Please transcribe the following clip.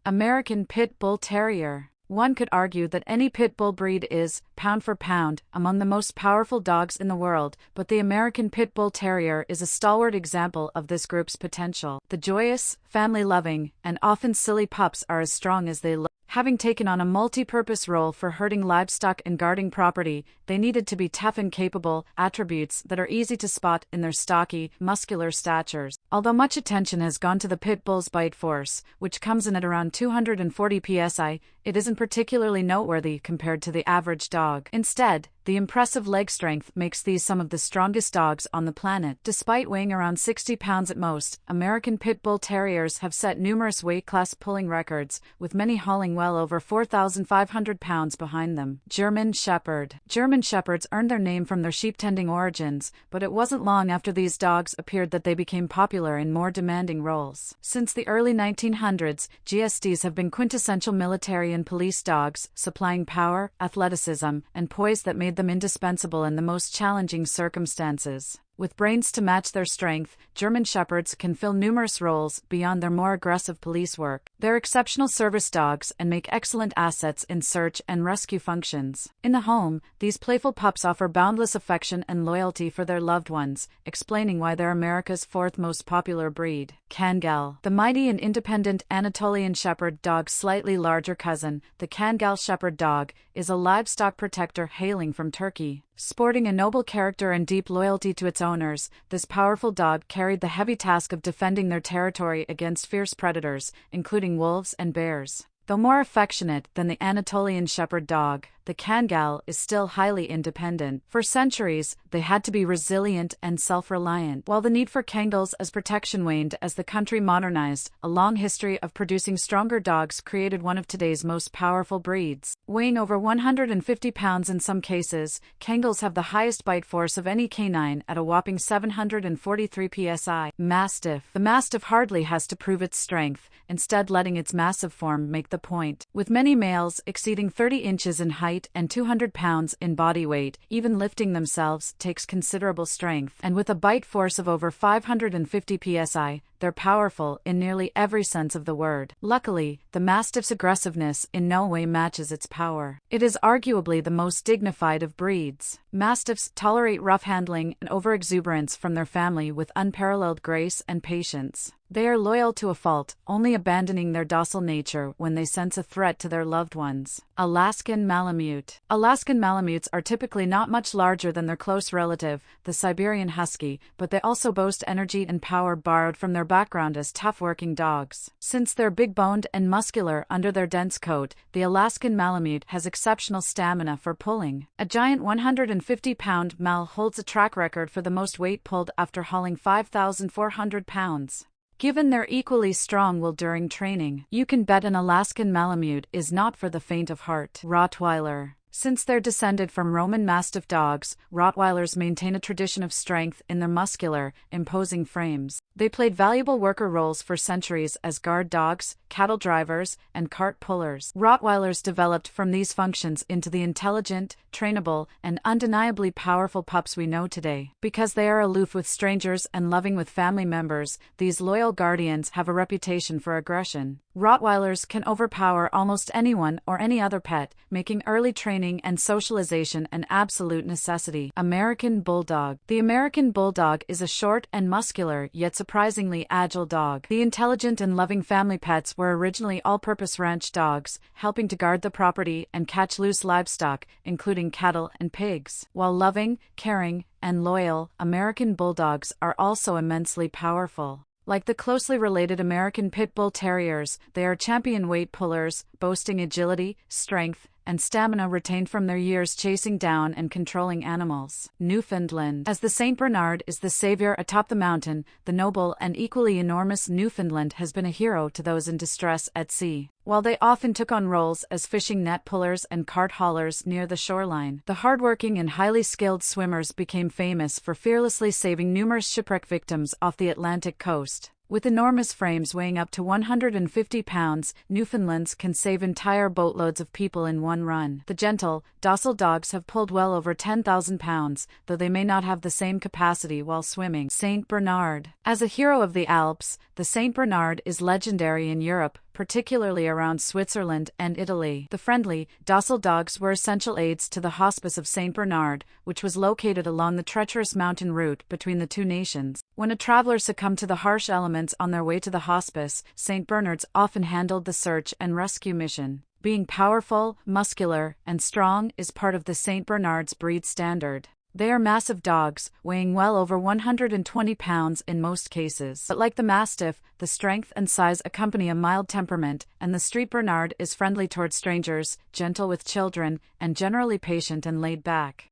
American Pit Bull Terrier. One could argue that any pit bull breed is, pound for pound, among the most powerful dogs in the world, but the American Pit Bull Terrier is a stalwart example of this group's potential. The joyous, family-loving, and often silly pups are as strong as they look. Having taken on a multi-purpose role for herding livestock and guarding property, they needed to be tough and capable, attributes that are easy to spot in their stocky, muscular statures. Although much attention has gone to the pit bull's bite force, which comes in at around 240 psi, it isn't particularly noteworthy compared to the average dog. Instead, the impressive leg strength makes these some of the strongest dogs on the planet. Despite weighing around 60 pounds at most, American Pit Bull Terriers have set numerous weight class pulling records, with many hauling well over 4,500 pounds behind them. German Shepherd. German Shepherds earned their name from their sheep-tending origins, but it wasn't long after these dogs appeared that they became popular in more demanding roles. Since the early 1900s, GSDs have been quintessential military and police dogs, supplying power, athleticism, and poise that made them indispensable in the most challenging circumstances. With brains to match their strength, German Shepherds can fill numerous roles beyond their more aggressive police work. They're exceptional service dogs and make excellent assets in search and rescue functions. In the home, these playful pups offer boundless affection and loyalty for their loved ones, explaining why they're America's fourth most popular breed. Kangal. The mighty and independent Anatolian Shepherd dog's slightly larger cousin, the Kangal Shepherd dog, is a livestock protector hailing from Turkey. Sporting a noble character and deep loyalty to its owners, this powerful dog carried the heavy task of defending their territory against fierce predators, including wolves and bears. Though more affectionate than the Anatolian Shepherd dog, the Kangal is still highly independent. For centuries, they had to be resilient and self-reliant. While the need for Kangals as protection waned as the country modernized, a long history of producing stronger dogs created one of today's most powerful breeds. Weighing over 150 pounds in some cases, Kangals have the highest bite force of any canine at a whopping 743 psi. Mastiff. The Mastiff hardly has to prove its strength, instead letting its massive form make the point. With many males exceeding 30 inches in height and 200 pounds in body weight, even lifting themselves takes considerable strength. And with a bite force of over 550 psi, they're powerful in nearly every sense of the word. Luckily, the Mastiff's aggressiveness in no way matches its power. It is arguably the most dignified of breeds. Mastiffs tolerate rough handling and overexuberance from their family with unparalleled grace and patience. They are loyal to a fault, only abandoning their docile nature when they sense a threat to their loved ones. Alaskan Malamute. Alaskan Malamutes are typically not much larger than their close relative, the Siberian Husky, but they also boast energy and power borrowed from their background as tough working dogs. Since they're big-boned and muscular under their dense coat, the Alaskan Malamute has exceptional stamina for pulling. A giant 150-pound Mal holds a track record for the most weight pulled after hauling 5,400 pounds. Given their equally strong will during training, you can bet an Alaskan Malamute is not for the faint of heart. Rottweiler. Since they're descended from Roman Mastiff dogs, Rottweilers maintain a tradition of strength in their muscular, imposing frames. They played valuable worker roles for centuries as guard dogs, cattle drivers, and cart pullers. Rottweilers developed from these functions into the intelligent, trainable, and undeniably powerful pups we know today. Because they are aloof with strangers and loving with family members, these loyal guardians have a reputation for aggression. Rottweilers can overpower almost anyone or any other pet, making early training and socialization an absolute necessity. American Bulldog. The American Bulldog is a short and muscular yet surprisingly agile dog. The intelligent and loving family pets were originally all-purpose ranch dogs, helping to guard the property and catch loose livestock, including cattle and pigs. While loving, caring, and loyal, American Bulldogs are also immensely powerful. Like the closely related American Pit Bull Terriers, they are champion weight pullers, boasting agility, strength, and stamina retained from their years chasing down and controlling animals. Newfoundland. As the Saint Bernard is the savior atop the mountain, the noble and equally enormous Newfoundland has been a hero to those in distress at sea. While they often took on roles as fishing net pullers and cart haulers near the shoreline, the hardworking and highly skilled swimmers became famous for fearlessly saving numerous shipwreck victims off the Atlantic coast. With enormous frames weighing up to 150 pounds, Newfoundlands can save entire boatloads of people in one run. The gentle, docile dogs have pulled well over 10,000 pounds, though they may not have the same capacity while swimming. Saint Bernard. As a hero of the Alps, the Saint Bernard is legendary in Europe, particularly around Switzerland and Italy. The friendly, docile dogs were essential aids to the Hospice of St. Bernard, which was located along the treacherous mountain route between the two nations. When a traveler succumbed to the harsh elements on their way to the hospice, St. Bernards often handled the search and rescue mission. Being powerful, muscular, and strong is part of the St. Bernard's breed standard. They are massive dogs, weighing well over 120 pounds in most cases. But like the Mastiff, the strength and size accompany a mild temperament, and the Street Bernard is friendly towards strangers, gentle with children, and generally patient and laid back.